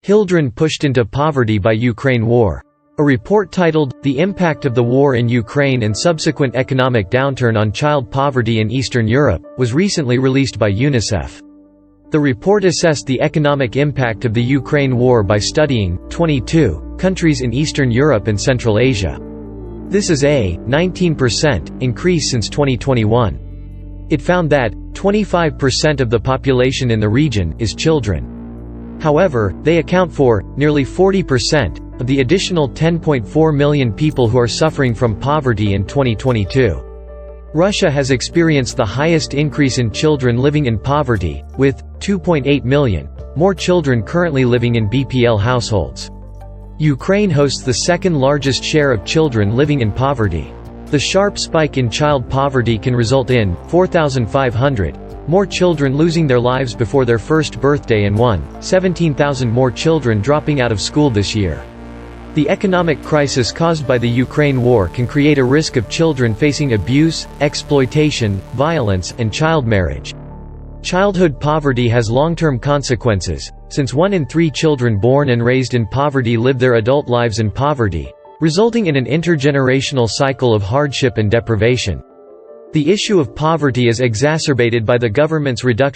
Children pushed into poverty by Ukraine war. A report titled, "The Impact of the War in Ukraine and Subsequent Economic Downturn on Child Poverty in Eastern Europe," was recently released by UNICEF. The report assessed the economic impact of the Ukraine war by studying 22 countries in Eastern Europe and Central Asia. This is a 19% increase since 2021. It found that 25% of the population in the region is children. However, they account for nearly 40% of the additional 10.4 million people who are suffering from poverty in 2022. Russia has experienced the highest increase in children living in poverty, with 2.8 million more children currently living in BPL households. Ukraine hosts the second largest share of children living in poverty. The sharp spike in child poverty can result in 4,500 more children losing their lives before their first birthday and 17,000 more children dropping out of school this year. The economic crisis caused by the Ukraine war can create a risk of children facing abuse, exploitation, violence, and child marriage. Childhood poverty has long-term consequences, since 1 in 3 children born and raised in poverty live their adult lives in poverty, resulting in an intergenerational cycle of hardship and deprivation. The issue of poverty is exacerbated by the government's reduction